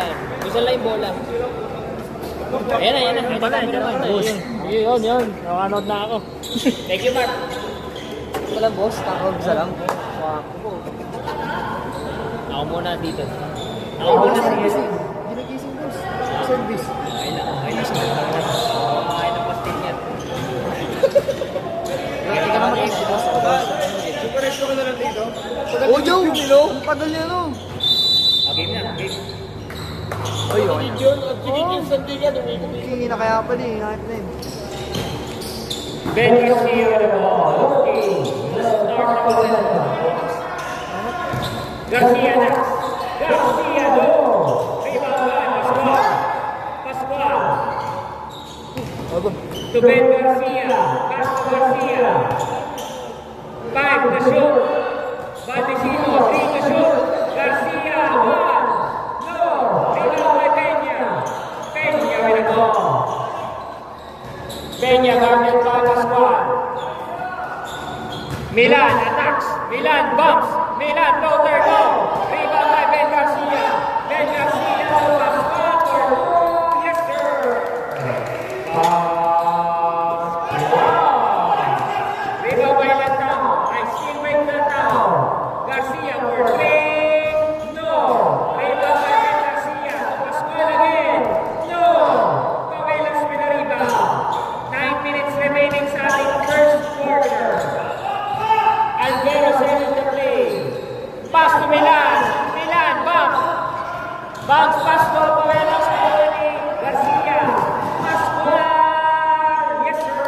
Yan. Gusto lang yung bola. Ayan na, ayan na. Ayan na, ayan na. Yun. Nakanood na ako. Thank you, Mark. Wala boss, takog sa lang. Ako muna dito. Ako muna sa Hindi nagising boss. Service. Okay lang siya. Makain ng pastil yan. Hindi ka naman easy boss. Super resto ka na lang dito. Oh, Joe! Ang tagal niya no. Game na, game. Ay, yun. John, at sige, sandali ka, Hindi na kaya pala eh. Nakit na yun. Ben Garcia with the ball. Okay. Start the ball. Garcia next. Garcia go. Rebound by Pascual. To Ben Garcia. Pass to Garcia. 5 to shoot. Badicino. 3 to shoot. Garcia. 1. No. Rebound by Peña. Peña with the ball. Peña guarded by Pascual. Milan attacks. Milan bumps. Milan floater go. Rebound by Ben Garcia. Ben Garcia to Pascual for yes sir. Rebound by Lantao. I still wait Lantao. Garcia for 3. No. Rebound by Ben Garcia. Pascual again. No. Pavelas with the rebound. 9 minutes remaining sa ating first quarter. Alvero setting the play. Pass to Milan. Milan, bounce. Bounce pass to Pavelas with Garcia. Pascual. Yes, sir.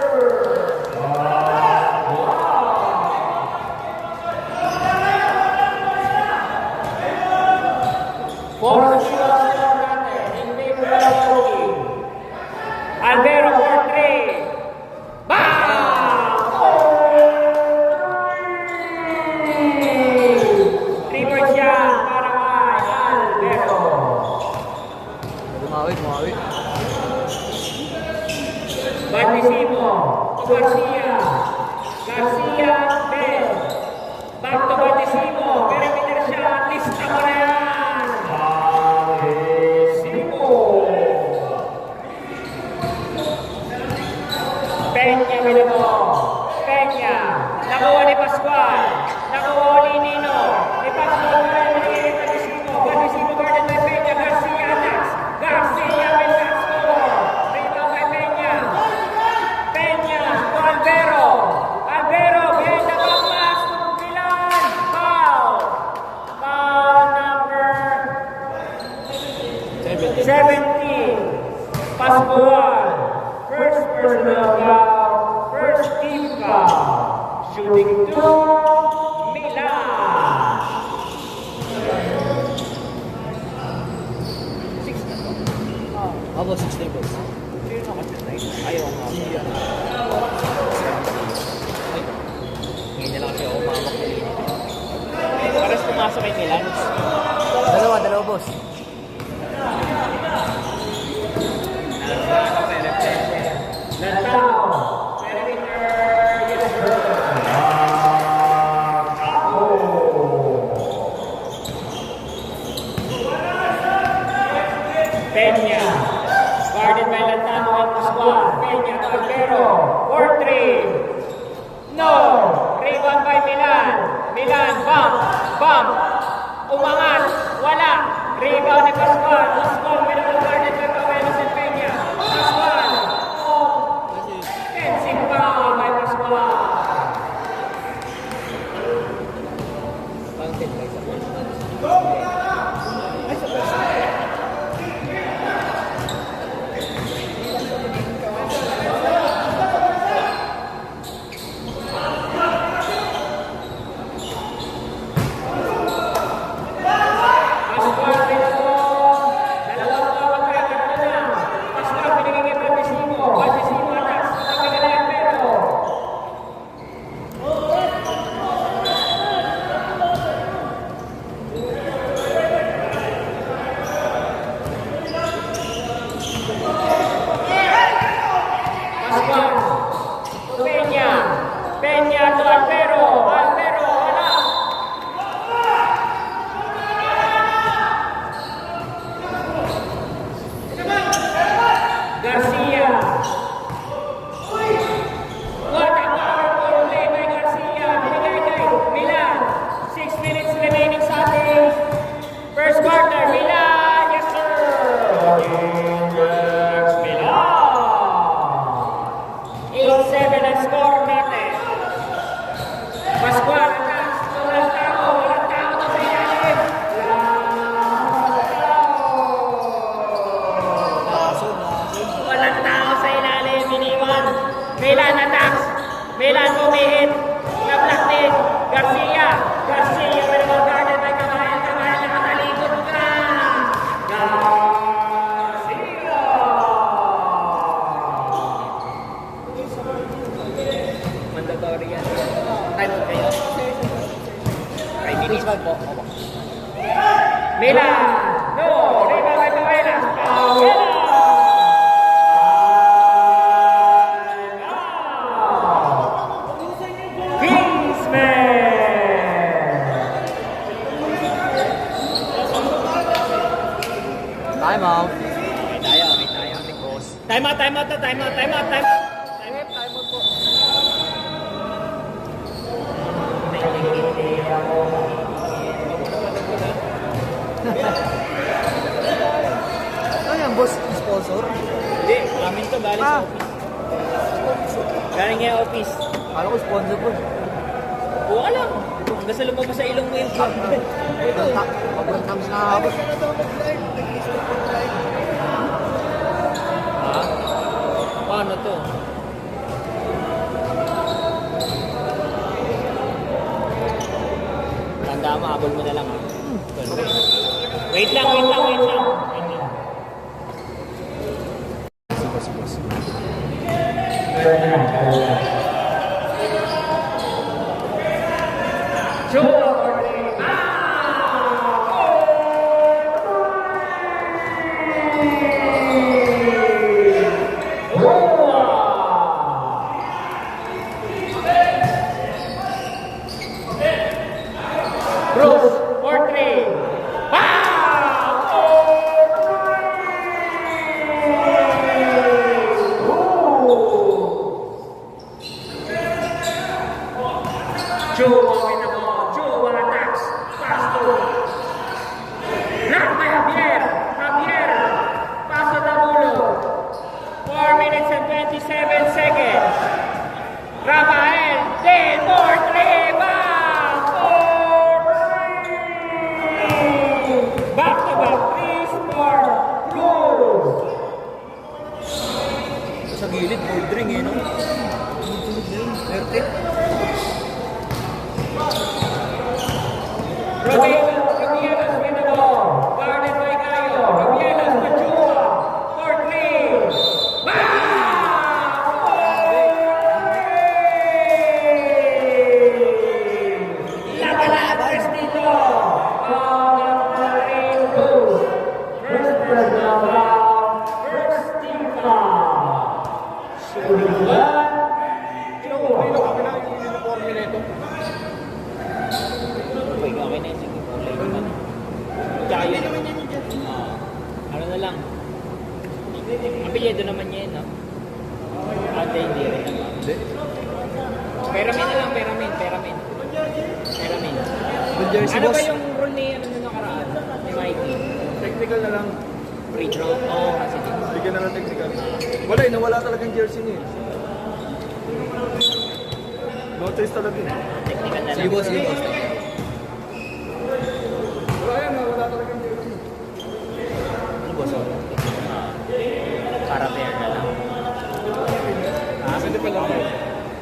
Four shots in favor of Yogi. Alvero for 3. Bang! 3 shot para kay Alvero. Mawit. Badicimo to Garcia. Garcia, Ben. Back to Badicimo. Perimeter shot. Lista mo na yan. Badicimo. Peña with the ball. Peña. Nakuha ni Pascual. Nakuha uli Nino. Ipasok na rin ni Badicimo. Badicimo guarded by Peña. Garcia attacks. Garcia with that score. Rebound by Peña. Peña to Alvero. Alvero behind the back pass to Milan. Foul. Foul number 17. Pascual. First personal foul. First team foul. Shooting 2. Milan. Abo, 6 tables. Ayaw nga. Ngayon na lang siya umamok na linis. Paras pumasok kay Milan. Dalawa boss. Lantao. Perimeter. Yes, sir. Peña. Guarded by Lantao and Pascual. Peña to Alvero. 4-3. No. Rebound by Milan. Milan, bump. Umangat. Wala. Rebound ni Pascual. Pascual with the guarded by Pavelas and Peña. Pascual. Fencing foul by Pascual. Pascual with the ball. Milan attacks. Milan umihit. Na-block din. Garcia. Garcia pero guarded by Kabayan. Kabayan nakatalikod ka. Garcia. Mandatory yan. Time out kayo. Please, po. Opo. Milan. No. Rebound by Pavelas. Pavelas. Time out. Okay tayo. Boss. Time out. Ano yan, boss? Sponsor? Hindi, amin to galing sa Ah, office. Galing niya office. kala ko sponsor po. Buka lang. Hanggang sa lumabas sa ilong mo yung Sobrang tamis na ako. Ha? Paano to? Tanda mo, abol mo na lang ha. Wait lang. Bruce, 4-3. Joe with the ball. Joe attacks. Pasto. Blocked by Javier. Javier. Paso Tabulo. 4 minutes and 27 seconds. Rafael. Then more 3. Back to back. 3 score. Goal. Sa gilid, cold drink eh, no? Rabielas with the ball. Guarded by Gayo. Rabielas with Chua. 4-3. Labalas dito. First team foul. Shooting one. Uniforme na ito. Okay na yun. Sige, kulay naman. Tsaka yun. Ano na lang. Apelyido naman yan, no? Ate, hindi rin naman. Peramin na lang, peramin. Good jersey, Ano boss. ba yung rule ni ano nung nakaraan? Ni Mikey? Technical na lang. Free throw? Oo, kasi din. Bigyan na lang technical. Wala eh, nawala talagang jersey niya eh. No choice talaga eh. Technical na lang. Sige, boss. Wala yan, nawala talagang jersey. Ano, boss? Para fair na lang. Pwede pa lang eh.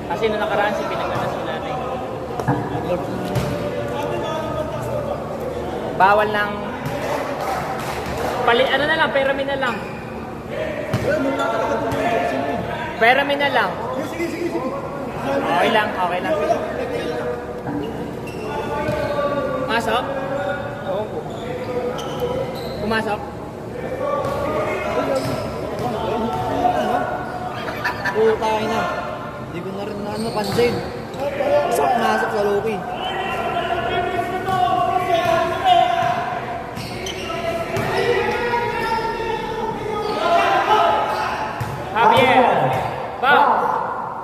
Kasi nung nakaraan si pinagana sila na eh. Bawal ng ano na lang, peramin na lang. Peramin na lang. Sige. Okay lang. Masok? Oo po. Pumasok? Oo, tayo na. Hindi ko na rin pansin. Masok sa Loki.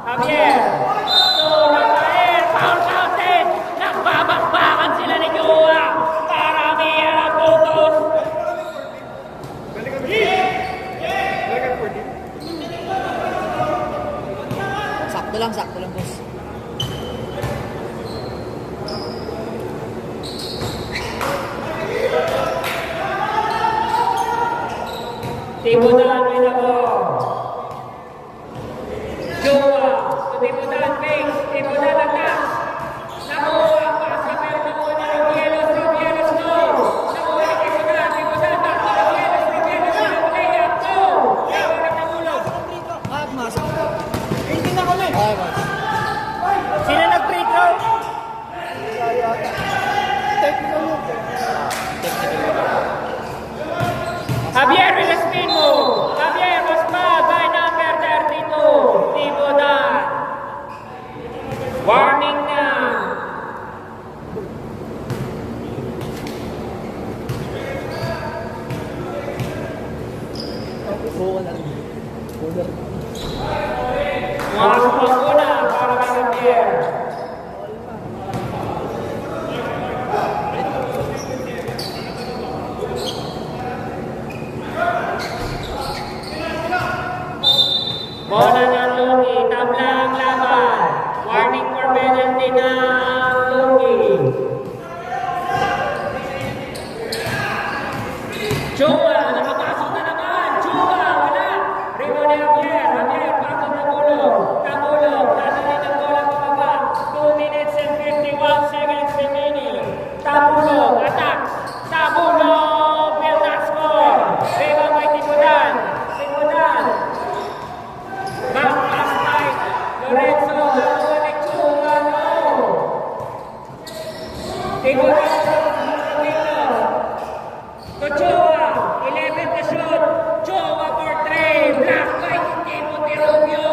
Javier. So, Rafael. Foul counted. Nagbabakbakan sila ni Joa. Parami yan ang putos. Balikan 14. Sakto lang, boss. Tibunan with the ball. Joa. Javier with a spin move. Javier was fouled by number 32, Tibodan. Warning na. Masuk muna para kay Javier. Bola ng Lungi, tabla ang laban. Warning for penalty na ang Lungi. Chua, nakapasok na naman. Chua, wala. Rebound ni Javier. Javier, pasok na bulong. Tabulong, tatanin ang bola pababa. 2 minutes and 51 seconds remaining. Tabulong, attack. Tabulong, will not score. Rebound by Tibudan. Tibudan. Back pass by Lorenzo. Nagawalik Chua, no. Tibudan. To Chua, 11 to shoot. Chua for 3. Block by Timothy Rubio.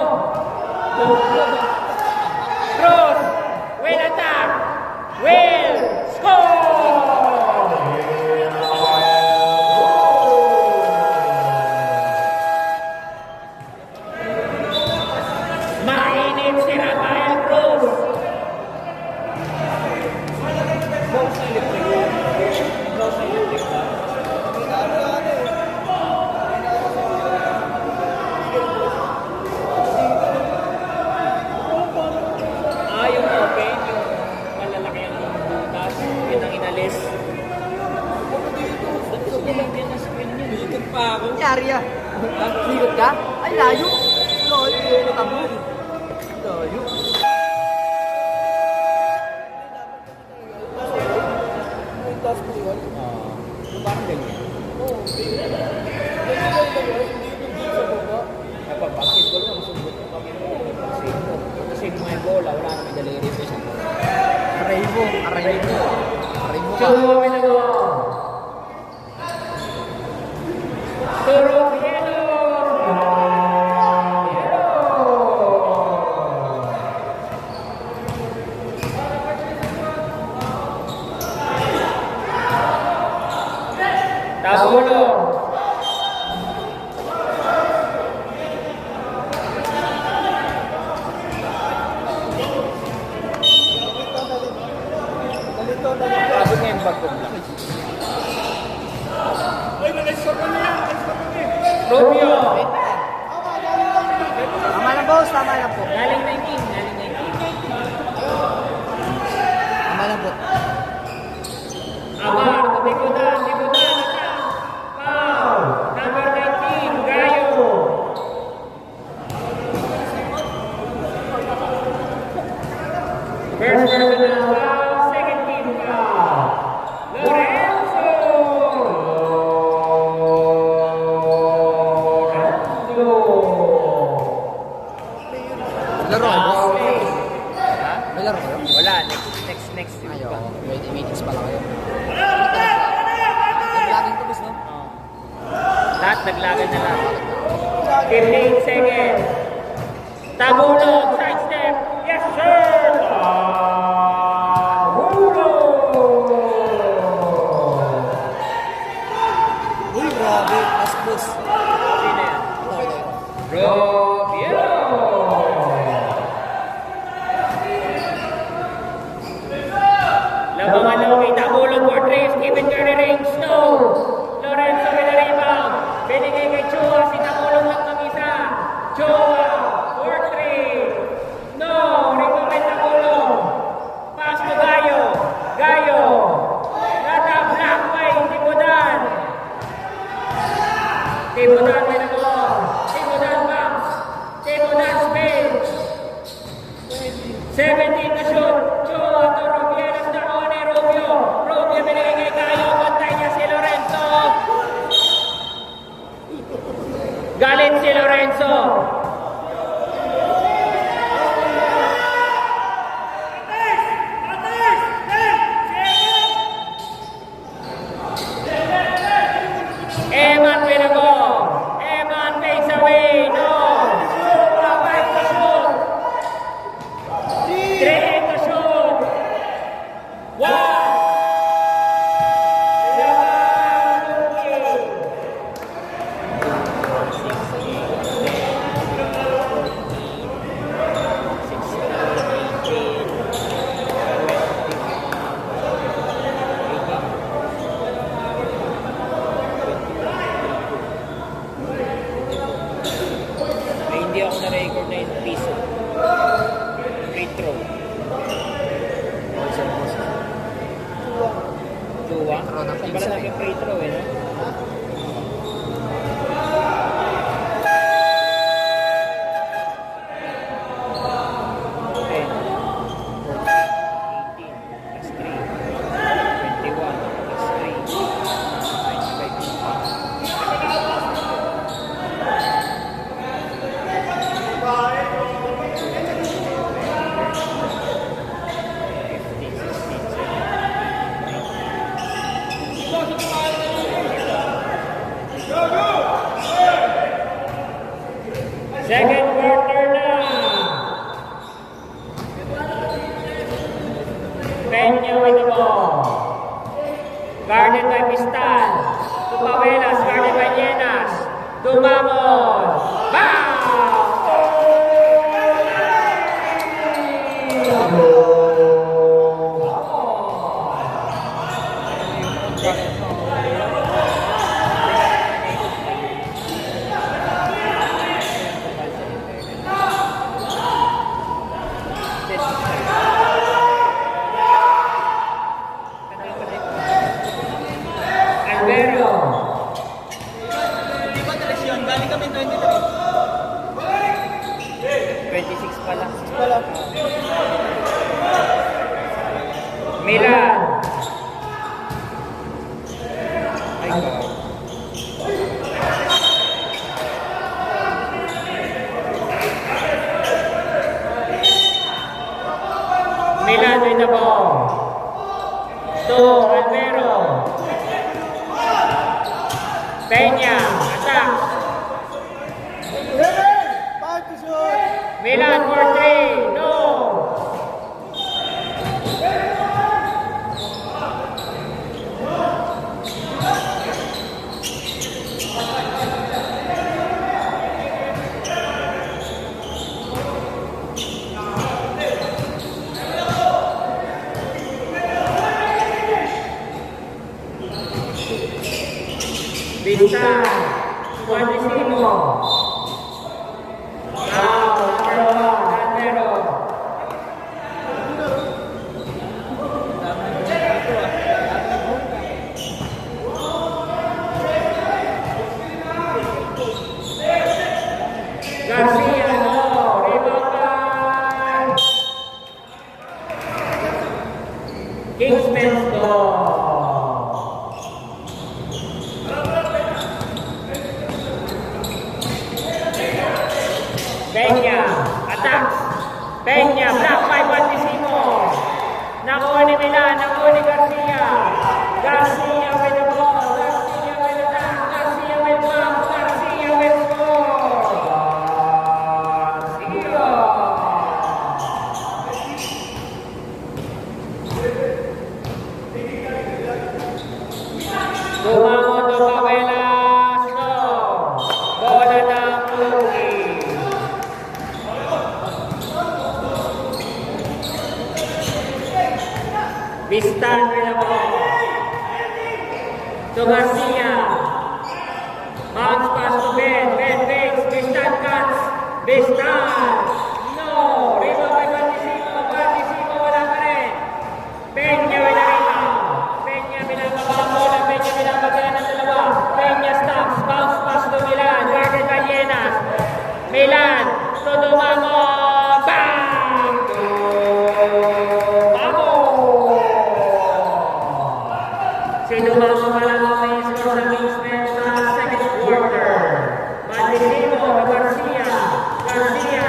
Cross. Will attack. Will score. Mainit si Rafael Cruz. Yung open, yung malalaki ang butas, yun ang inalis. Yan ang screen niya. Likod pa ako. Nangyari ah. Likod ka? Ay, layo. Lol, likod mo. Layo. Parang ganyan. Kapag basketball mo, sumbot mo kami mo. Kasi mo yung bola, wala na may daliri mo siya. Aray mo. Aray mo. Aray mo ka. Chua with the ball. Turo Piero. Tabulong. Abot nga yung bag ko. Rubio. Tama na boss, tama na po. Galing 19. Galing 19. Tama na po. Amar, Tibudan, attack. Foul. Number 19, Gayo. First personal foul, second team foul. Lorenzo. Laro ka boss? Last play. May laro kayo? Wala, next. Ayaw, 20 minutes pa lang kayo. Nag-laging ko boss, no? Lahat naglagan na lang. 15 seconds. Tabulong, side step. Yes, sir! Uy, grabe. Last boss. Sino yan? Okay. Rubio! Labangan lang kay Tabulong for 3. Stephen Curry range. No! Lorenzo with the rebound. Binigay kay Chua. Si Tabulong lang ng isa. Chua for 3. No! Rebound kay Tabulong. Pass to Gayo. Gayo. Nata block by Tibudan. Tibudan with the ball. Tibudan bounce. Tibudan spin. 17 na shoot. Chua to Rubio. Nakuha ni Rubio. Rubio binigay kay Gayo. Bantay niya si Lorenzo. Galit si Lorenzo. Eman with away the ball. Evan takes away. No. Five to shoot. Three to shoot. One. Ay, hindi ako na-record na yung piso. Free throw. 2-1. Saan pala nag-free throw eh, no? Ten. 18 plus 3. 21 plus 3. 25. Second quarter na. Peña with the ball. Guarded by Pistan. Tupawelas, guarded by Llenas. Tumamon. Alvero. Di ba television? Galing kami 23. 26 pa lang. Wala. Milan. Ay, God. Milan with the ball. To Alvero. Peña. Attack. Milan for three. No. Bistan. Juanisimo. Alvero. Garcia, no. Rebound. Kingsman's ball. Peña, attack. Peña, block by Juanisimo. Nakuha ni Milan, nakuha ni Garcia. Garcia with the ball. Garcia with the attack. Garcia with block. Garcia with score. Garcia. Tumango to Pawelas. No. Bola ng Lugi. Bistan with the ball. To Garcia. Bounce pass to Ben. Ben fakes. Bistan cuts. Bistan. No. Rebound by Juanisimo. Juanisimo wala pa rin. Peña with the rebound. Peña binababa ang bola. Peña binabagyan ng dalawa. Peña stops. Bounce pass to Milan. Guarded by Llenas. Milan. To Dumamo. Bang! Dumamo! Si Dumamo pala ang score sa Kingsman sa second quarter. Juanisimo to Garcia. Garcia.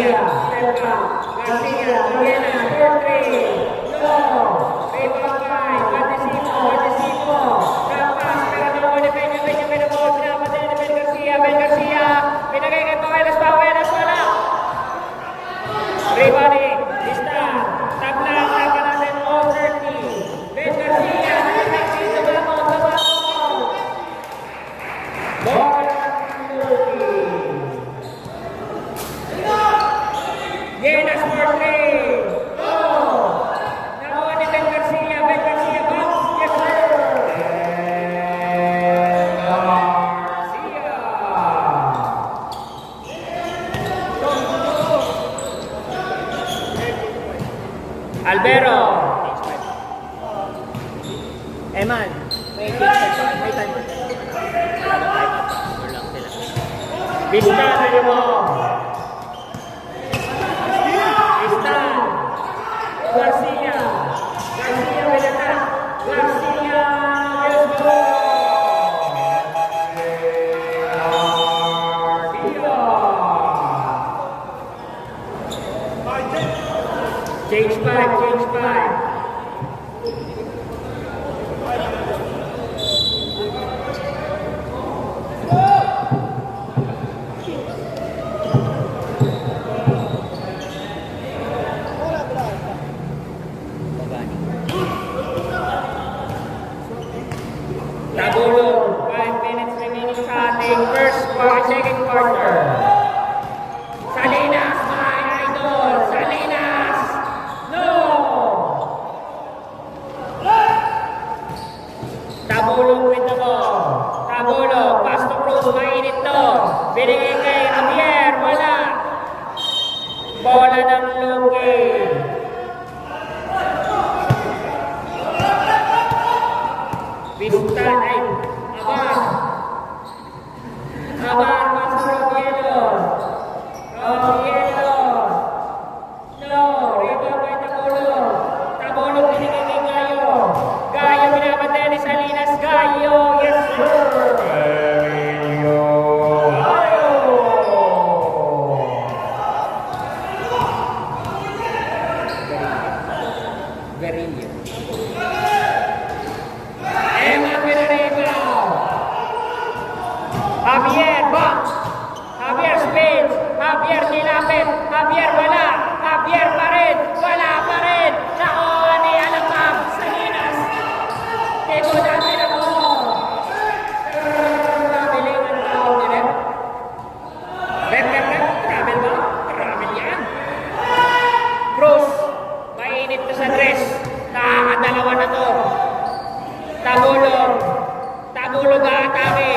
Garcia, step back. Garcia, Mariana, score 3. No. Rebound 5. Batisipo. Drop pass, pero no. Defense, pinapatay ni Ben Garcia. Ben Garcia, pinagay kay Pawelas, wala. Rebounding, lista. Tablang natin, all 30. Ben Garcia, tabako. Ball. Yenas for 3. Oh! Nakuha ni Ben Garcia. Box. Yes, sir. Garcia. Albero. Eman, may time. Vista na mo. Vista. Garcia. Belata. Garcia. Let's go. Change five. Tagulo, 5 minutes remaining sa ating second quarter. Salinas, my idol! Salinas! No! Tagulo with the ball. Tagulo, pass to Cruz, mainit to. Binigay kay Javier, wala. Bola ng Luque. Bistan ay Abar masuk Robielos. No, rebound by Tagulo binigay kay Gayo. Gayo pinapatay ni Salinas. Gayo, yes sir. Garillo. Javier, box. Javier speed. Javier nilapit. Javier wala. Javier pa rin. Wala pa rin. Nakuha ni Alapam. Salinas. Teko natin ako. Biling ang tao ni Rep. Rep. Travel ba? Travel yan. Cruz. Mainit na sa dress. Nakakadalawa na to. Tagulo ga-atake.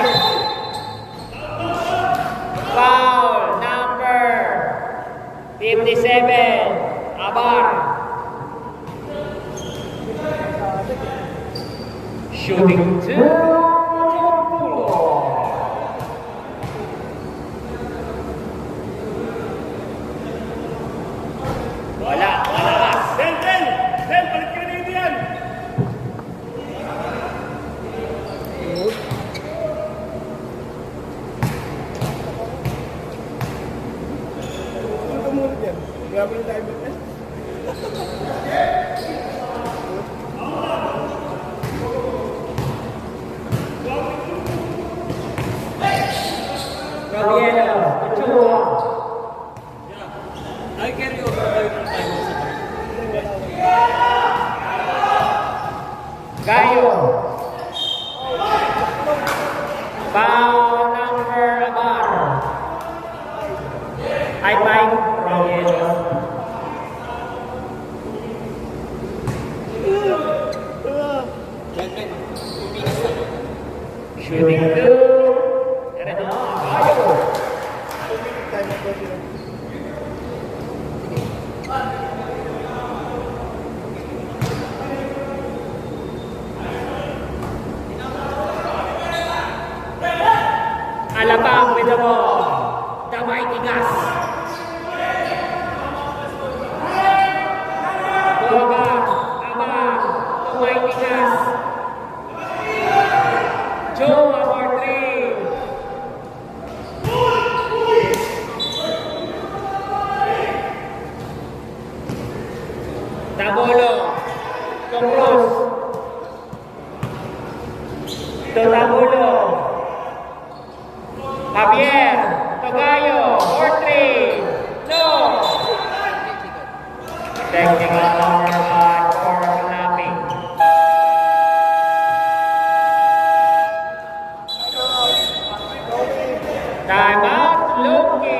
Foul number 57, Abar. Shooting 2, wala. Del, balik ka na yan. Grabe na tayo ba? Gabriela, Ochoa. I carry over the time. Gayo. Foul number Abar. High five, Gabriela. Shooting 2. Alabang with the ball. Damay tigas. Abang. Damay tigas. Joe for 3. Tabulo. Javier, Togayo, for 3. No. Technical number 5 for overlapping. Time out, Loki.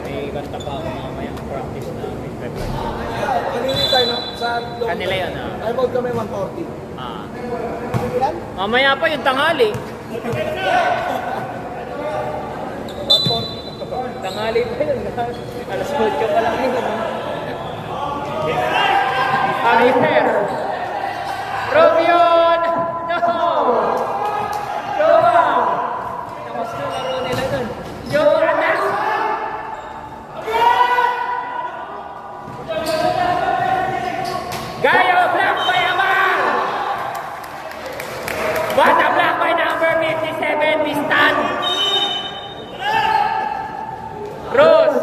May kanta pa ako mamaya practice namin. Kanina tayo no? Sa loob. Kanila yun, ah. Time out kami 140. Ah. Mamaya pa yung tanghali. Tanghali pa yun. Alas 8 pa lang yun. Arifer. Robion! No! Joa! Tapos na laro nila dun. Joa na! Gayo! Block by Amar! Bata block by number 57, Bistan! Cruz!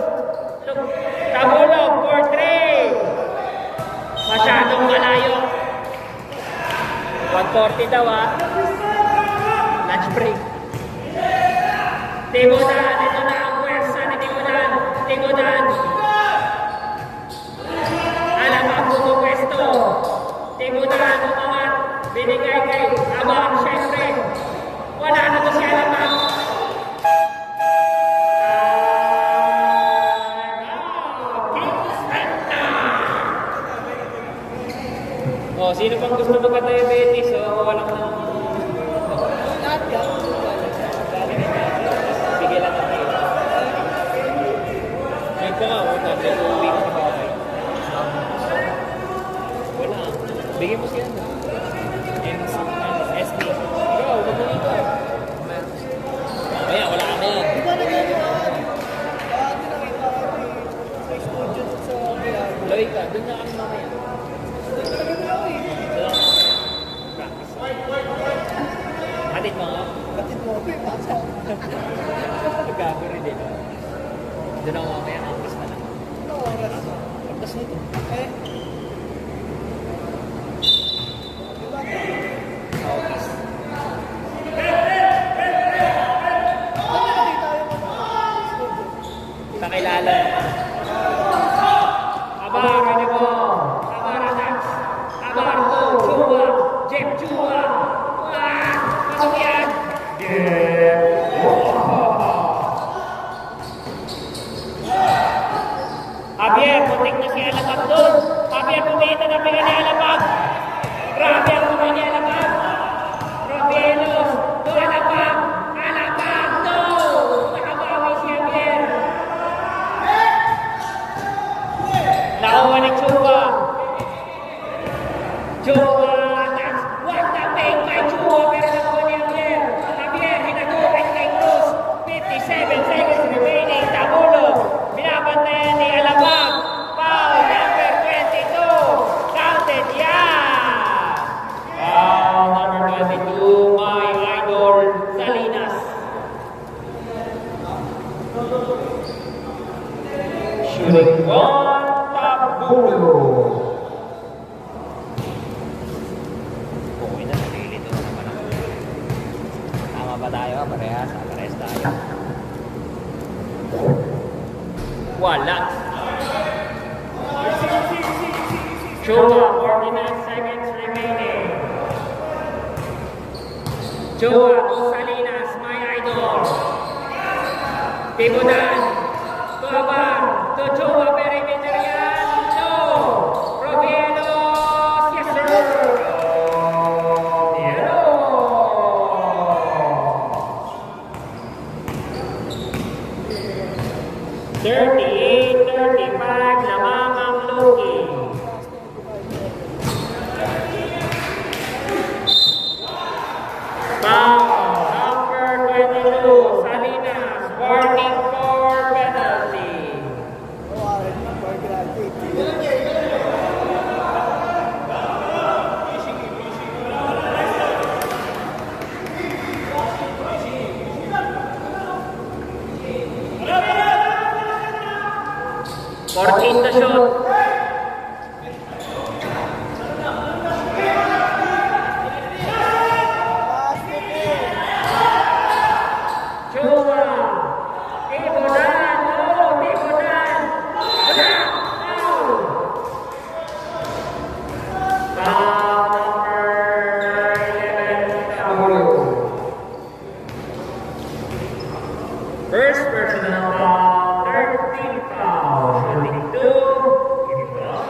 Tabulog for 3! Masyadong malayo. 140 daw, ah. Lunch break. Timodan, ito na ang pwersa ni Timodan. Timodan. Alam ang pumupwesto. Timodan, umangat. Binigay kay Abang, syempre. Wala na to si Alamang. Oh, sino pang gusto magka-diabetes? Oh, walang na. Sige lang natin. Ngayon pa nga, wala. Uwi ko sa bahay. Wala. Bigyan mo siya. SB. Ikaw, wag mo dito. Mamaya, wala ka na yan. Loy ka, doon na kami mamaya. Hatid mo nga? Hatid mo. Gago rin din. Doon ako mamaya ng oras na lang. Pagkas nito. Nakilala. Abar, ano mo? Abar, Anax. Abar ko, Chua. Jeff Chua. Pasok yan. Javier, putik na si Alapag doon. Javier, pumita na pinga ni Alapag. Grabe ang pinga ni Alapag. Robielos, do Alapag. Alapag, no! Nakabawi si Javier. Nakuha ni Chua. Chua, wag na take by Chua, pero nakuha ni Javier. Javier, hinaguhin kay Cruz. 57 seconds remaining. Tabulog. Binabantayan ni Alabang. Foul number 22. Counted, yeah! Foul number 22, my idol, Salinas. Shooting one, Tabulo. Okay na, nalilito na naman ako. Tama ba tayo? Parehas? Parehas tayo. Wala. Chua, 49 seconds remaining. Chua, Salinas, my idol. Tibudan, to Abar, to Chua, perimeter yan. No! Robielos, yes sir! Diero! 38-35 14 to shoot. Chua. Tibunan. Oh, tibunan. Wala. Out. Foul number 11. Foul. First personal foul. 13 foul. Shooting 2. Give it up.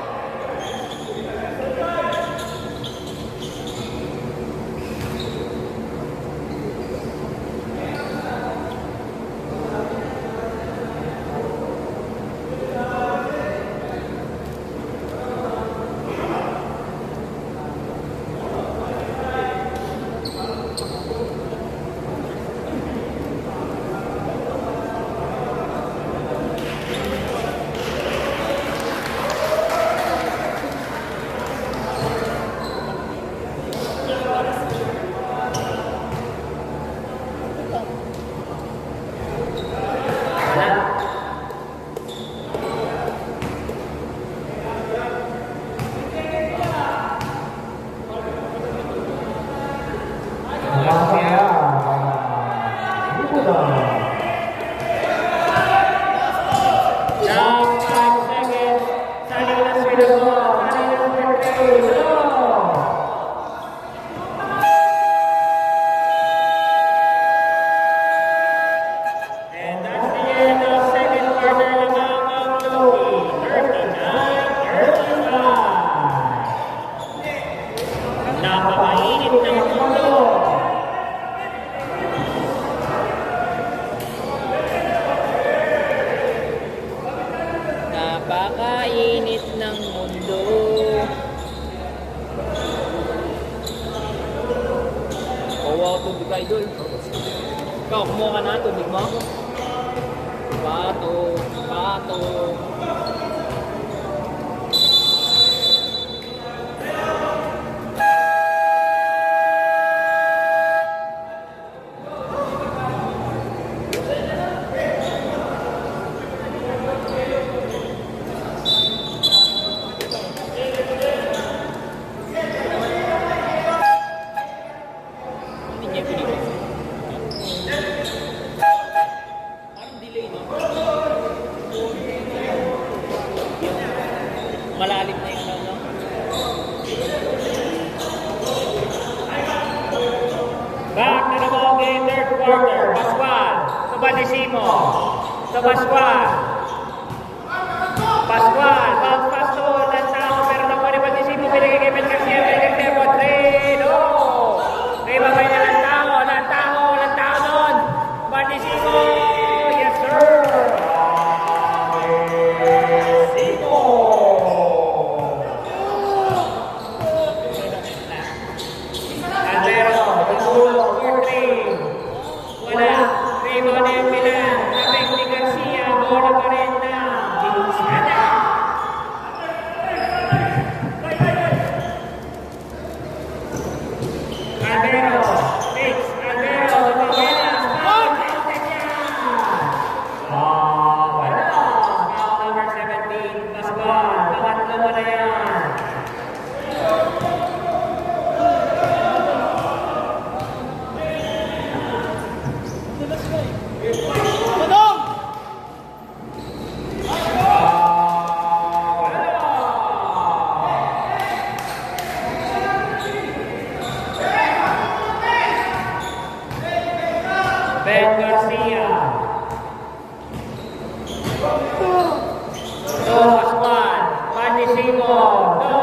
Napakainit ng mundo. Napakainit ng mundo. Oh, wow, tubig ka, idol. Ikaw, kumuha ka na tubig mo? Pato, pato. Hindi niya pinili. Parang delay, no? Malalim na yung ano, no? Back to the ball game, third quarter. Pascual. To Badisimo. To Pascual. Pascual. Bounce pass to Lantao. Pero nakuha ni Badisimo. Pinagay kay Mel Garcia. Pinagay tempo. 3. No. Rebound by Lantao. Lantao. Lantao doon. Badisimo. Yes, sir. Badisimo. Andero. For 3. Wala. Rebound ni Milan. Tapik ni Garcia. Bola pa rin na. Ginusada. Andero. Fix. Andero. Lumawelas. Foul. Counted yan. Wala. Foul number 17. Pascual. Pangatlo mo na yan. Ben Garcia. No, Pascual. Badisimo. No.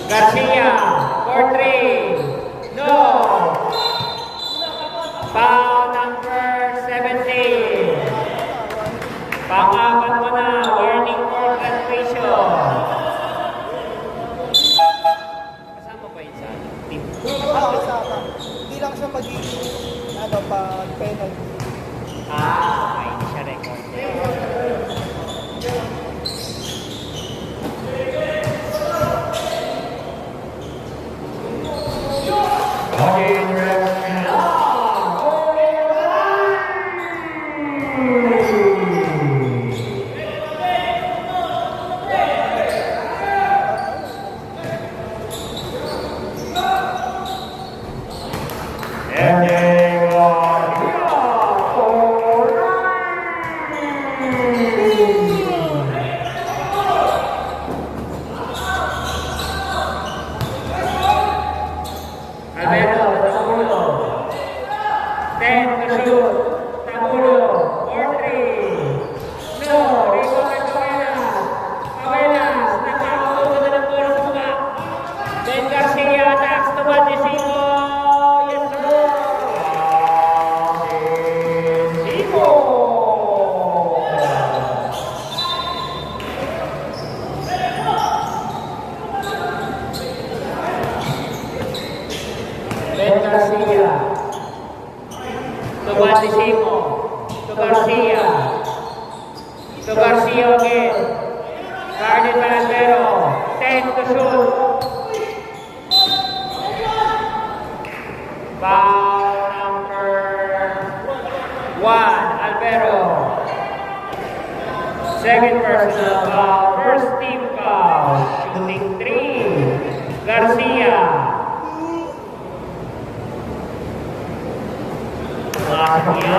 Garcia. For 3. No. Foul number 17. Pang-apat mo na. Warning for graduation. Kasama pa yun sa team. Hindi lang siya magiging pag penalty. Okay, hindi siya Garcia. To Garcia again. Guarded by Albero. 10 to shoot. Foul number 1, Albero. Second personal foul. First team foul. Shooting 3. Garcia. Garcia.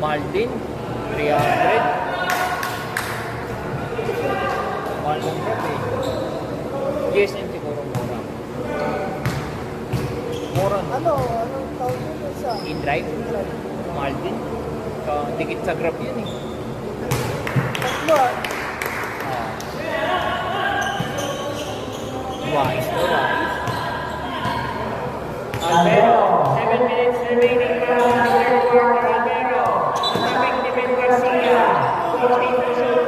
Maldin, 300. Mahal ng drop eh. GSM siguro mura. Mura no? Anong tawag yun sa? In-drive? Mahal din. Dikit sa grab yun eh. Tatlo ah. Wise na wise. Albero, 7 minutes remaining para sa third quarter. Albero, sabing David Garcia, 14 to shoot.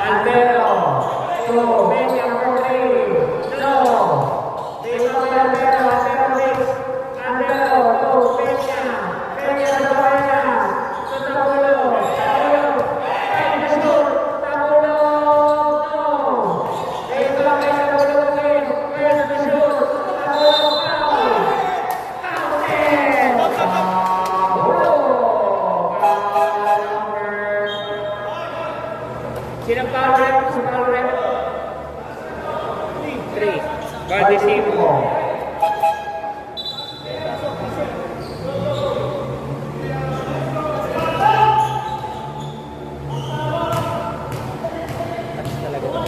Albero, to Benya for 3. No. Dito kay Albero, Albero 6. Albero, to Benya. Benya to Benya. To Tabulo. Tabulo. And the shoot. Tabulo. No. Dito kay Tabulo again. Where's the shoot? Tabulo. Foul. Counted. Tabulo. Foul number. Sinang foul rep? Sa foul rep? 3. Gardesivo. Talaga to.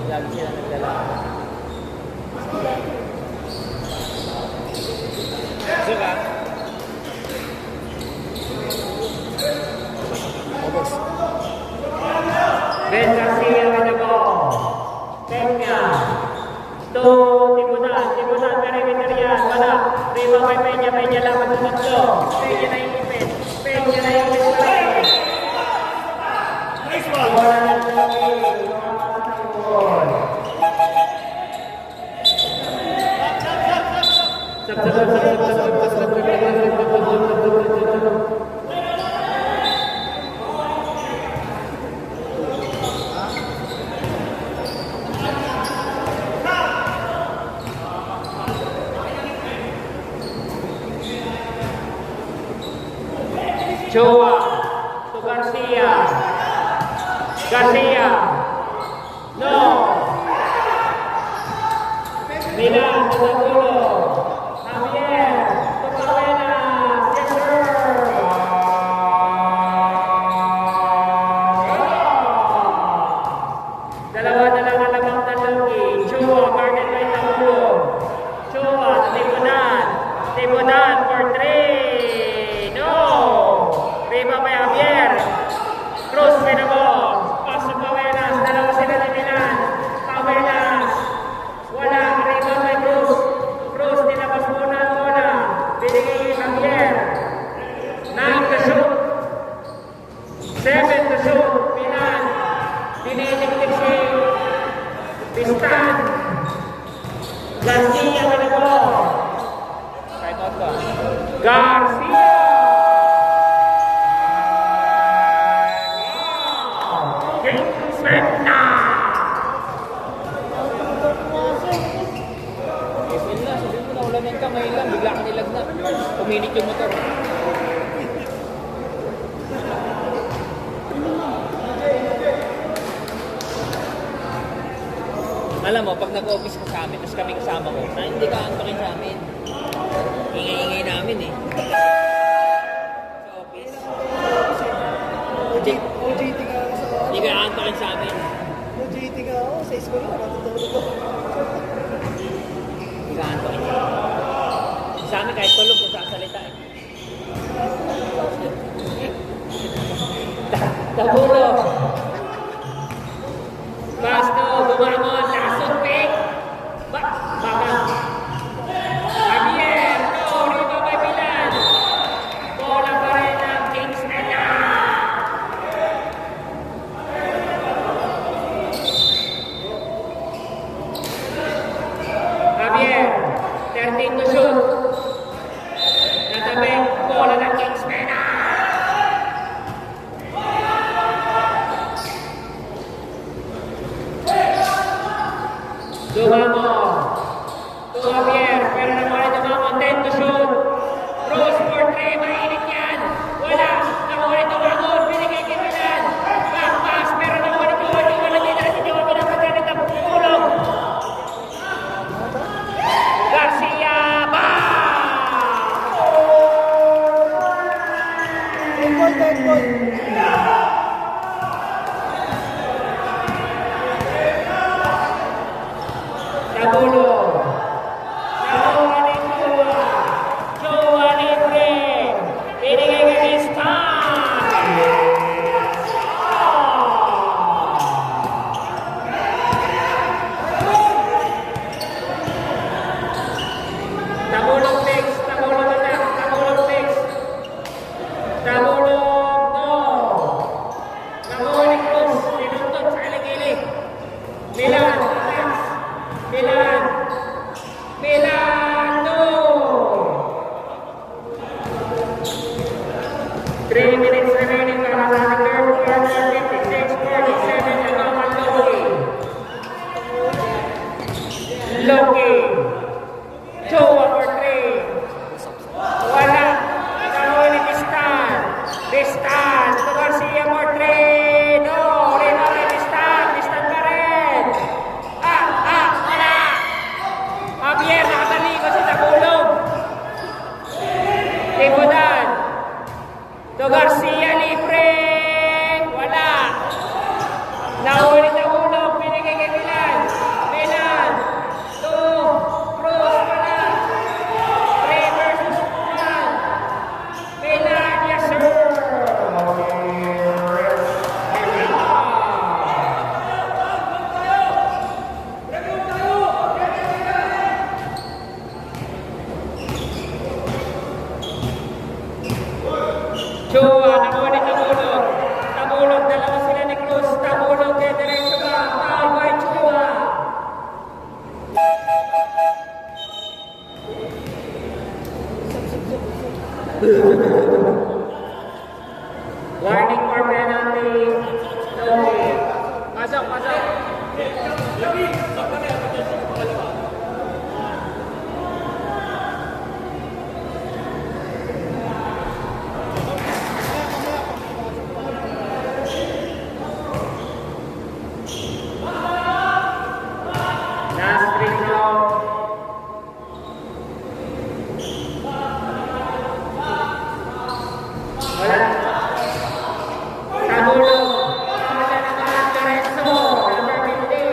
Lagi sila nagdala. Suka. Ben Garcia with the ball. Peña. To Tibunan, Perimeterian, wala. Riba kay Peña laban sa tatlo. Peña na ipit. Peña na ipit pa rin. Nice one! Wala na lagi. Choa to Garcia. Garcia. No. Milan to Tabulo. Javier to Cabenas. Yes, sir. Dalawa na lang ang lamang talonggi. Choa guarded by Tabulo. Choa to Tibunan. Tibunan for 3. No. Riba by Javier. Cruz by the ball. Pass to Cabenas. Dalawa sila ni Milan. Cabenas. Wala. Riba by Cruz. Cruz nilabas muna ang bola. Binigay kay Javier. 9 to shoot. 7 to shoot. Milan. Tinitiktik si Pistan. Garcia by the ball. Right out ka. Garcia. Kingsman na! April na, sabihin mo na ulan ng kamay lang, bigla ka nilagnat. Puminit yung motor. Alam mo, pag nag-office ka sa amin, tapos kami kasama ko, na hindi ka antokin sa amin. Ingay-ingay namin eh. Sa office. OJT ka ako sa Hindi ka antokin sa amin. OJT ka ako sa school na natutulog ko. Hindi ka antokin sa amin. Sa amin kahit tulog kung sasalita eh. Tabulo. Basto, bumangon, lasot, pick. Baka. Javier, no, riba by Milan. Tabulo. Nakuha ni Chua. Chua libre. Binigay ka ni Stan. Tabulong fix. Tabulong anak. Tabulong fix. Tabulong no. Nakuha ni Cruz. Tinuntot sa ilig-ilig. Milan. Milan. Milano. 3 minutes remaining para sa third quarter. 56-47 na naman Loki. Loki. 2 over 3. Wala. Nakuha ni Pistan. Pistan. To Garcia for 3. No. Rima kay Pistan. Pistan pa rin. Wala. Javier, nakatalikod sa Tagulong. Tibudan. To Garcia, libre. Wala. Nahuli Tagulong. Binigay kay Milan. Milan. 2. Cruz. Wala. 3 versus 1. Milan, yes sir. Chua, nakuha ni Tabulog. Tabulog, dalawa sila ni Cruz. Tabulog, diretso ba? Foul by Chua. Warning for penalty. Okay. Pasok, pasok. Last free throw. Wala. Tabulog. Wala naman. Lorenzo. Number 50.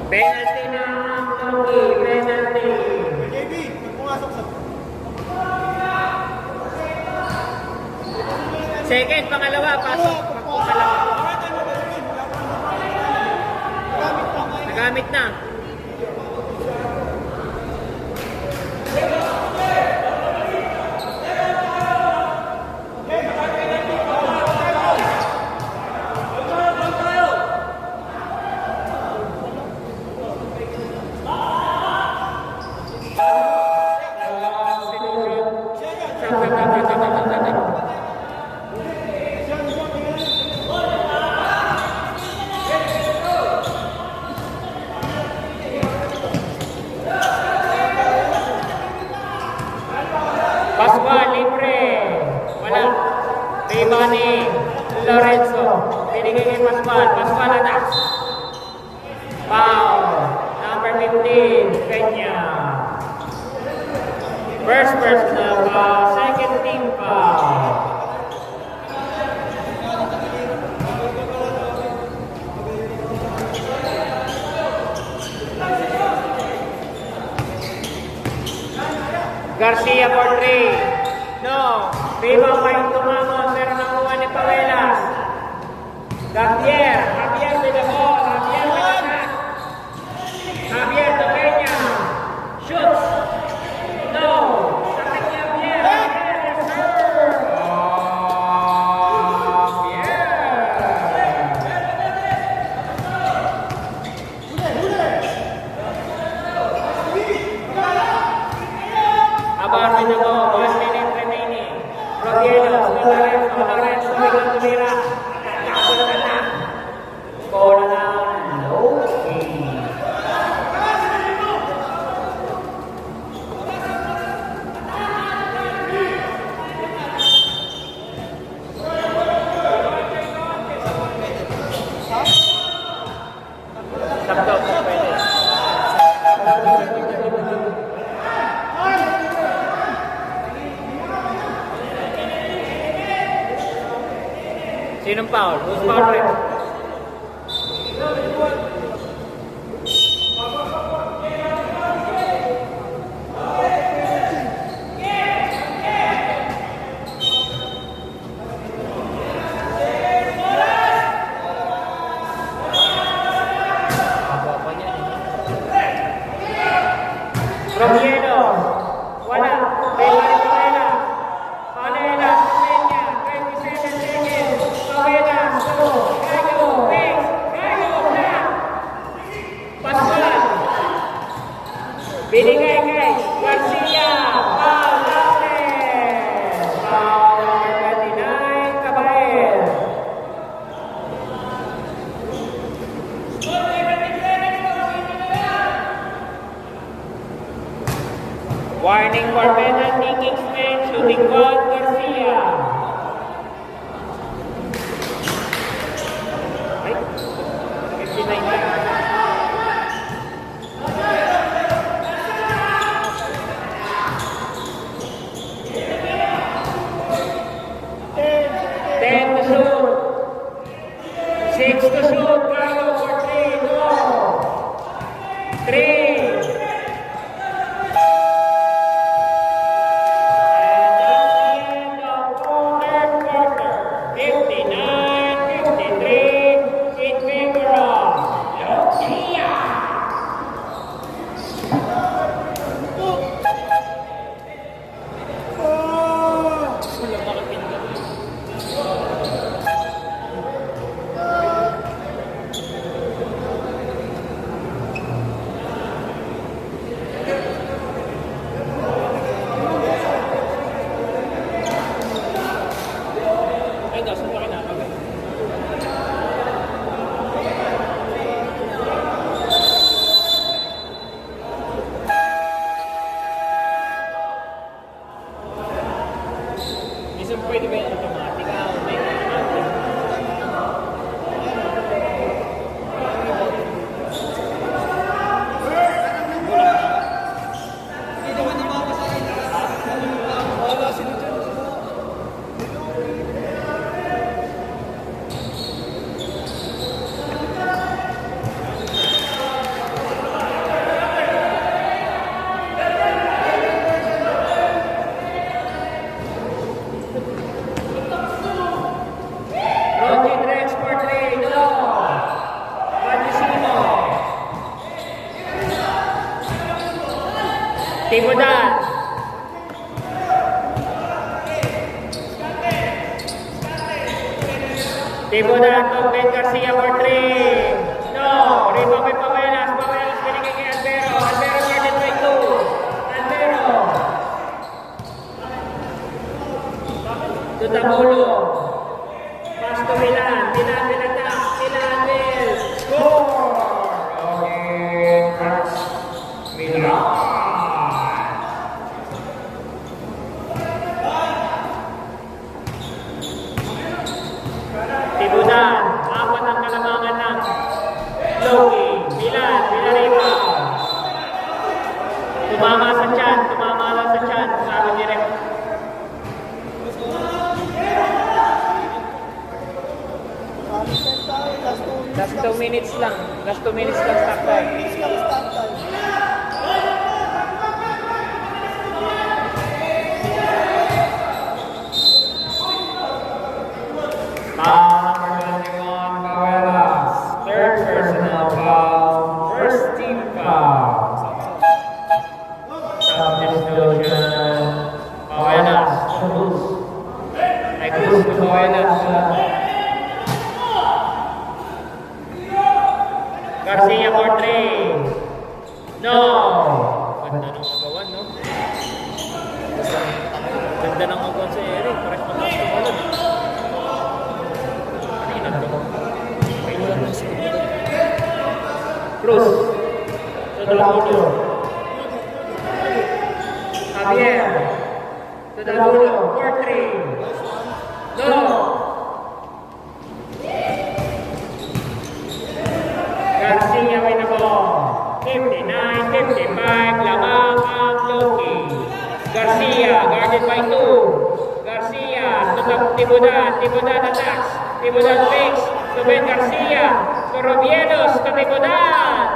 Penalty na ang Loki. Penalty. Second, pangalawa, pasok. Pangalawa. Nagamit na. Pascual, libre. Wala. Rebound ni Lorenzo. Binigay kay Pascual. Pascual anak. Foul. Number 15, Peña. First personal foul. Second team foul. Garcia for 3. No. Rebound pa yung tumamon pero nakuha ni Pavelas. Javier to the ball. Javier with the shot. Javier to Peña. Shoots. No. Sakit ni Javier. Javier, yes sir. Abang with the ball. 1 minute remaining. Rodielos, Lorenzo, tumira. Kagulo na. Sinong foul? Who's foul ref? Robiero, wala. Pawela, Pawela, Pawela, 27 seconds. Pawela, go. Gago, base. Gago, black. Pascual. Binigay kay Garcia. Foul, Lopez. Foul number 29, Cabael. Warning for penalty Kingsman, shooting guard Garcia. Ay, 59 lang. Ten to shoot. 6 to shoot. Carlo for 3. Go. 3. Pwede ba yung automatic? May automatic. Tibudan. Tibudan to Ben Garcia for 3. No. Rebound by Pavelas. Pavelas binigay kay Albero. Albero guarded by 2. Albero. To Tabulo. Pass to Milan. Milan will attack. Milan will score. Okay. That's Milan. Tibudan, apat ang kalamangan ng Loki. Milan, Villarriba. Tumama sa tiyan, tumama lang sa tiyan. Sabi direct. Last 2 minutes lang. Last 2 minutes lang stop time. Number 21, Pavelas. Third personal foul. First team foul. Substitution. Pavelas. Cruz. Ay, Cruz to Pavelas. Garcia for 3. No. Ganda ng agawan, no? Ganda ng agawan sa Eric. Parang mataas tumalog. Cruz. To Dabulo. Javier. To Dabulo. 4-3. No. Garcia with the ball. 59, 55. Lamang ang Loki. Garcia guarded by 2. Garcia to Tibudan. Tibudan attacks. Tibudan fakes to Ben Garcia. To Robielos, to Tibudan.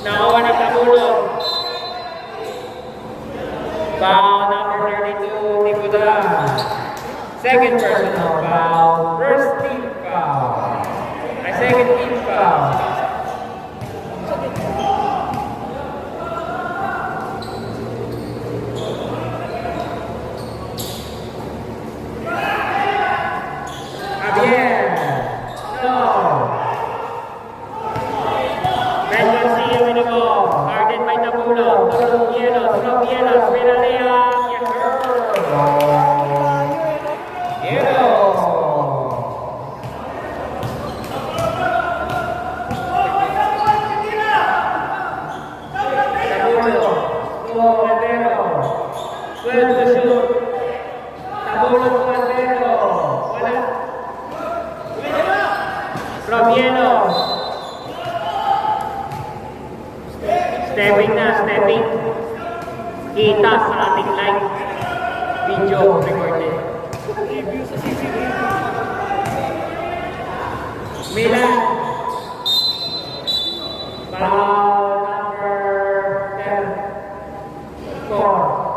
Nakawa ng tabulong. Foul number 32, Tibudan. Second personal foul. First team foul. Second team foul. Javier. No. Ben Garcia with the ball. Guarded by Tabulong. Robielos. Pinaleang. Robielos. Stepping. Kita sa ating live video recorded. Milan. Foul number 4.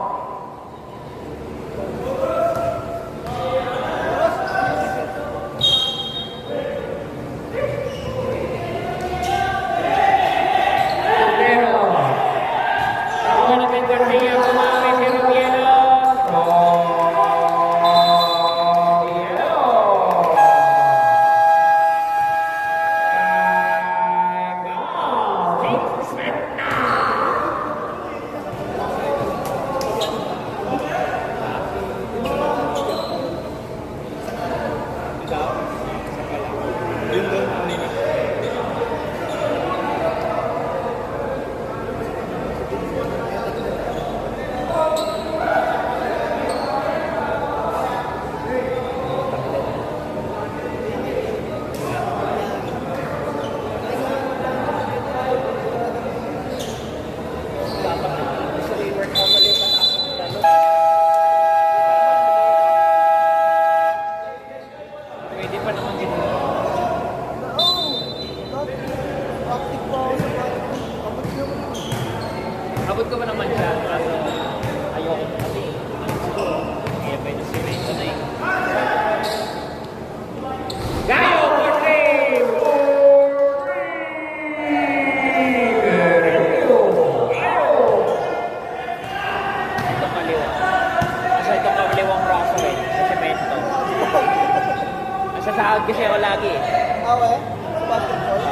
Abot ko ba naman siya? Kaso ayoko kasi. Siguro, kaya pwede simento na eh. Gayo! Itong kaliwa. Kasi itong kaliwang braso eh. Sa simento. Nasa sahag kasi ako lagi eh. Okay. Basketball.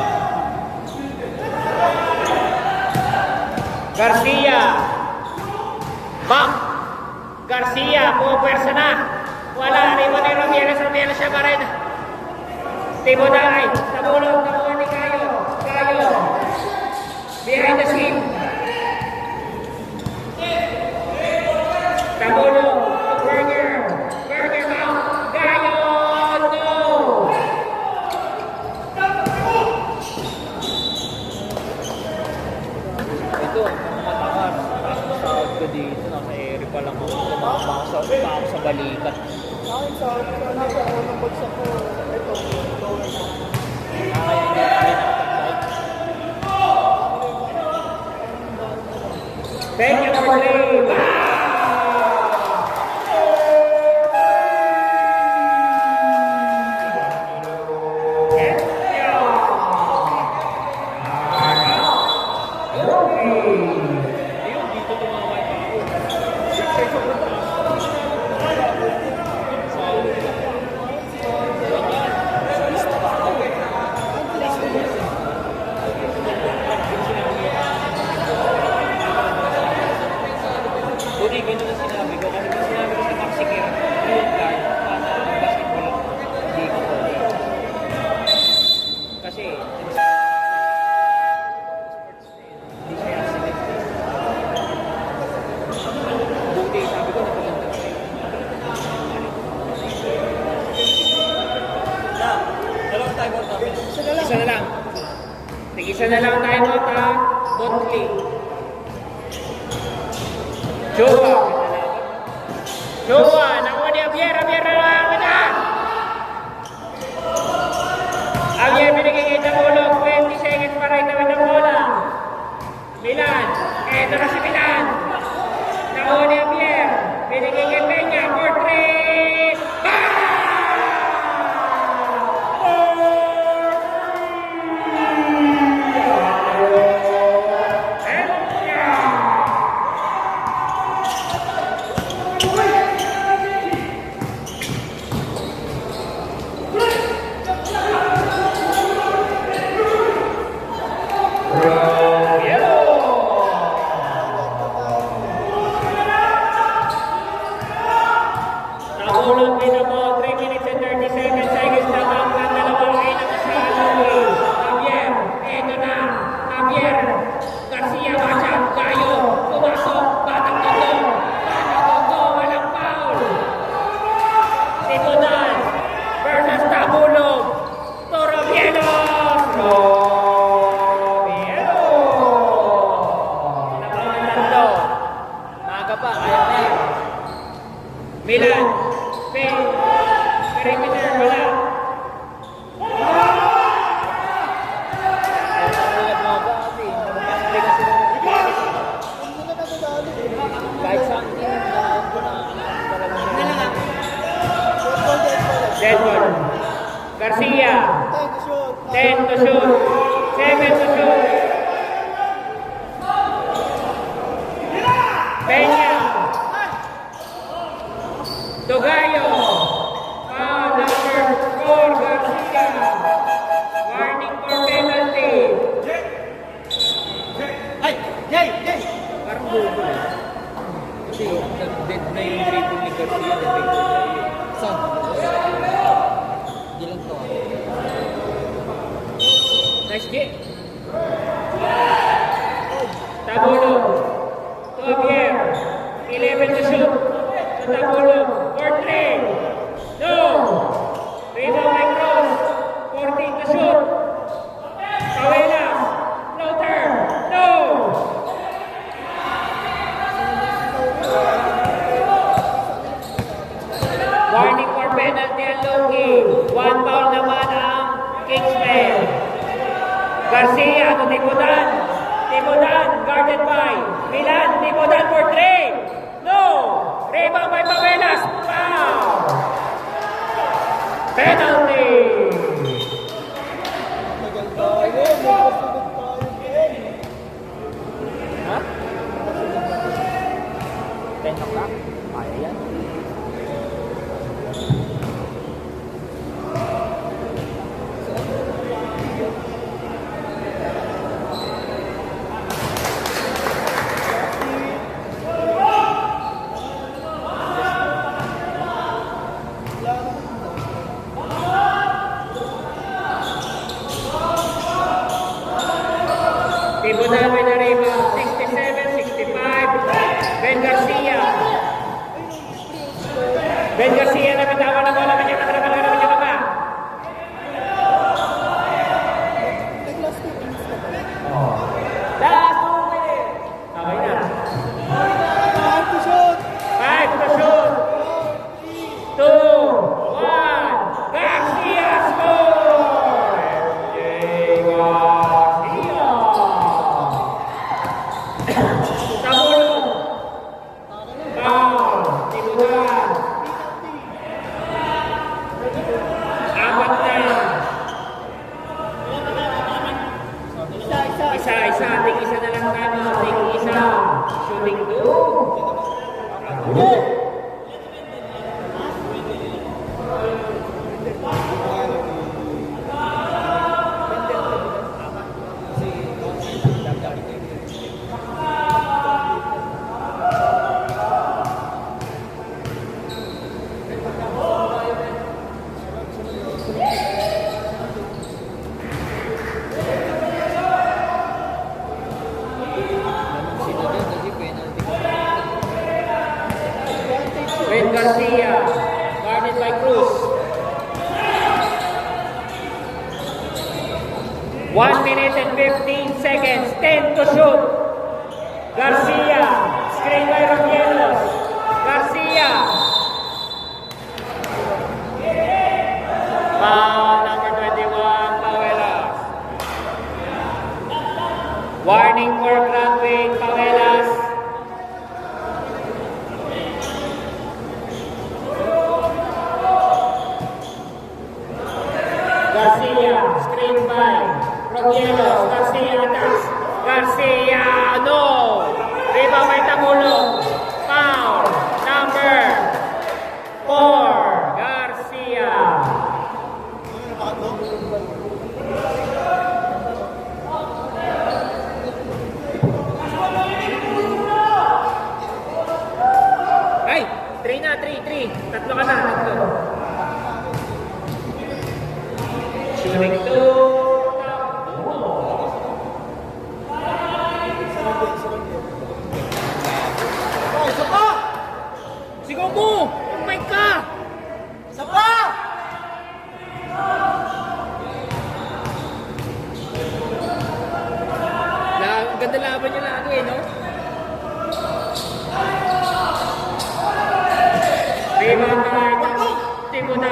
Garcia. Bam. Garcia, pumapwersa na. Wala, arriba ni Robielos siya pa rin. Tibuday, tabulong, nakuha ni Cayo. Behind the scene. Tabulong, Berger out. Cayo, no. Ito, matakas. Tapos masahod ko dito. Nasa ere pa lang ako. Tumakasahod pa ako sa balikat. Bakit sa nasa unang bagsak ko, ito, lower na. Kaya hindi tayo nakapag-like. Thank you for playing. Buti ganun na sinabi ko. Kasi kung sinabi ko sa Mexican, yung guard, para basketball, hindi ko po. Kasi, hindi siya accident. Buti, sabi ko, napaganda ko siya. Dalawang time out namin. Isa na lang. Tig-isa na lang tayo ha. Botli. Jowa, nakuha ni Javier na lang. Habulin na po, 3 minutes and 37 seconds na ang dalawa ay nakasalungi. Javier, eto na. Javier, Garcia, Bacha, Gayo, pumasok, Batang Tondo. Batang Tondo, walang foul. Tigudan versus Tabulog. Torobielos. Tatlo. Maaga pa, kaya na yan. Milan, perimeter, wala. Kahit saan team na ko na talagang Dead ball. Garcia, 10 to shoot, 7 to shoot. Peña. Togayo. Foul number 4, Garcia. Warning for penalty. parang bobo eh. Kasi nag-dead na yung dribble ni Garcia, nag-dead na yun. Saan? Di lang to. Nice hit. Tabulo. Javier. 11 to shoot. Sa Tabulo. For 3. No. Rebound by Cross. 14 to shoot. Cavelas. Floater. No. Warning for penalty ang Loki. 1 foul naman ang Kingsmen. Garcia to Tibudan. Tibudan guarded by Milan. Tibudan for 3. No. Rebound by Pavelas. Foul. Penalty. Ha? 10 o'clock? Kaya yan. Tibudan with the rebound. 67-65. Ben Garcia. Ben Garcia na bitawan na bola. Kanya pa. Last 2 minutes. Okay na. 5 to shoot. 2, 1. Garcia score. Jay Garcia. Tabulo. Foul. Tibudan. 4 na. Isa. Tig-isa na lang tayo. Tig-isa. Shooting 2. Sino dyan? Kasi penalty ko. Ben Garcia, guarded by Cruz. 1 minute and 15 seconds, 10 to shoot. Garcia, screen by Robielos. Garcia. Foul number 21, Pavelas. Warning for grounding, Pavelas. Garcia, screen by Robielos. Garcia attacks. Garcia, no. Rebound by Tabulo. Foul number 4, Garcia. Ay, 3 na, 3. Tatlo ka na, tatlo.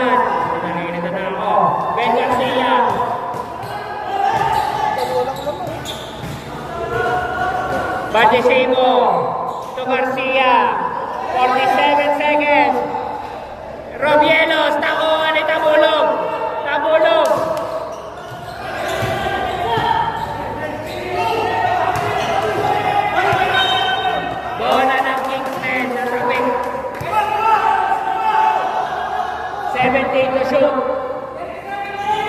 Tibunan. Nakikita na ako. Ben Garcia. Walang laman. Badisimo. To Garcia. 47 seconds. Robielos. Takuha ni Tabulog. Tabulog. Bola ng Kingsmen sa sabik. 17 to shoot.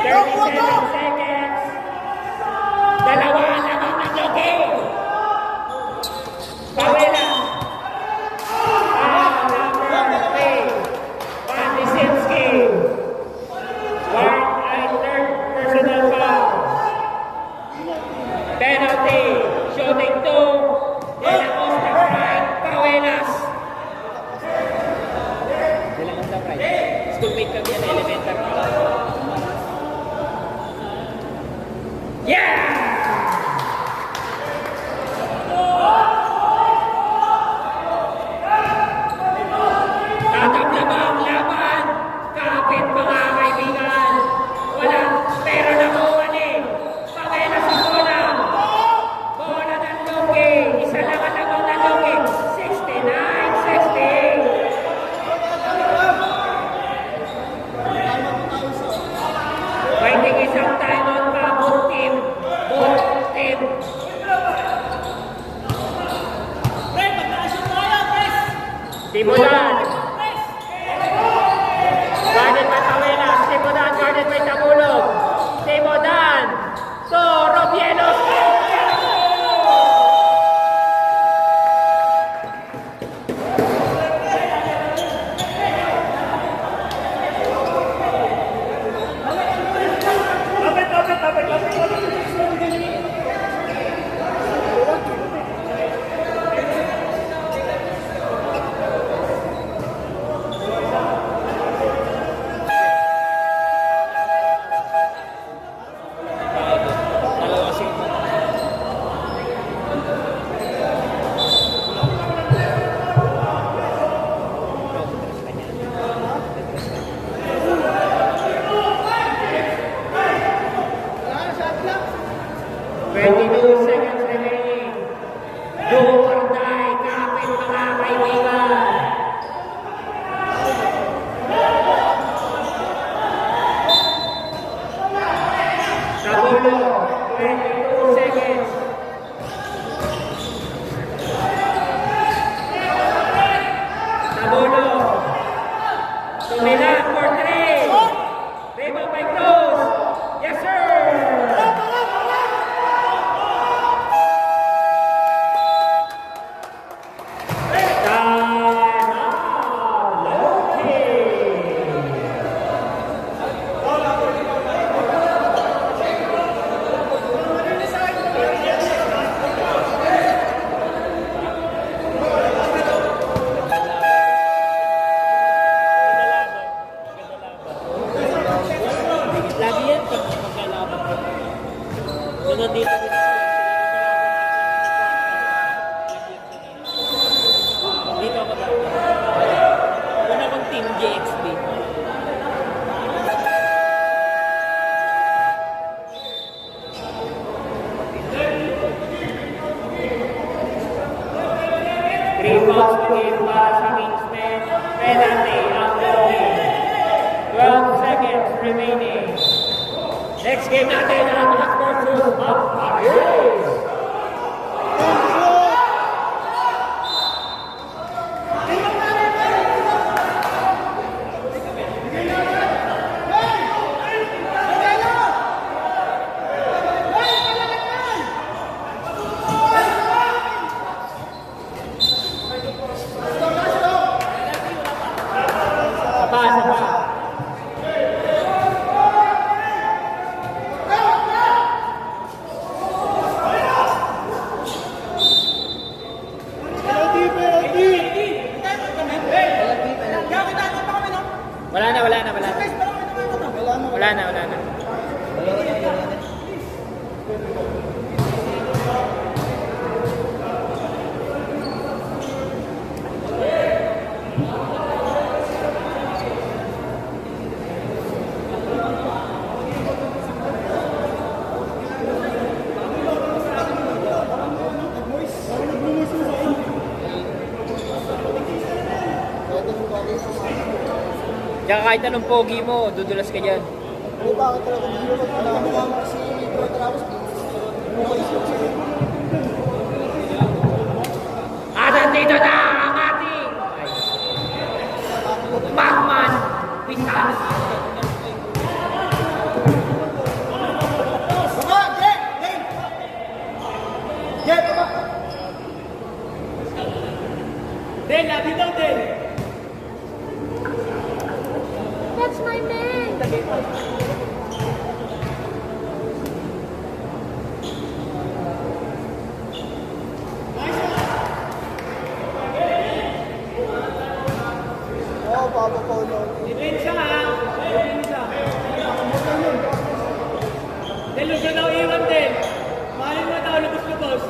37 seconds. Dalawa lamang ng Loki. Pawela. Number 3. Pandisinski. Third personal foul. Penalty. Shooting 2. De La Costa Pride. Pawelas. Dala ko sa pride. Schoolmate kami yan, elementary. Yeah! Tatabla ba ang laban? Kapit mga kaibigan. Walang pera na kuwali. Pangela sa bola. Bola ng Loki. Isa lang ang lamang ng Loki. 69-68. Fighting isang timeout pa. Both team. Tibunan. Guarded by Pawelas. Tibunan guarded by Tabulog. Tibunan. To Robielos. Dalawa si Wala, shot lang. 22 seconds remaining. Do or die. Kapit mga kaibigan. Tabulog. 22 seconds. Tabulog. Tumilat for 3. Rebound by Cruz. Yes, sir. Time out. Loki. lagi yan pag magkalaban ko. Kung nandito ko sa dito ako dapat. Una kong team JXB. Three fouls to give para sa Kingsmen. Penalty ang Loki. 12 seconds remaining. Next game natin ang Hot versus Hot Fires. Pasa pa. Wala na. Wala na. Kaya kahit anong pogi mo, dudulas ka dyan. Ano bakit talaga dito? Wala si Brad Ramos. Bukay siya. At nandito na ang ating Pacman Pitas. That's my man. Oo, Papa Paulo. Depensa ha. Depensa. Dahil siya daw iwan din. Mahalin mo daw lubos-lubos.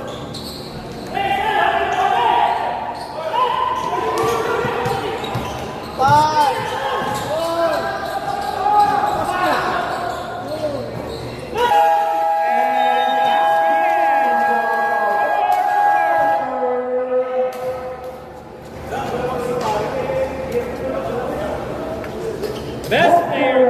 Best player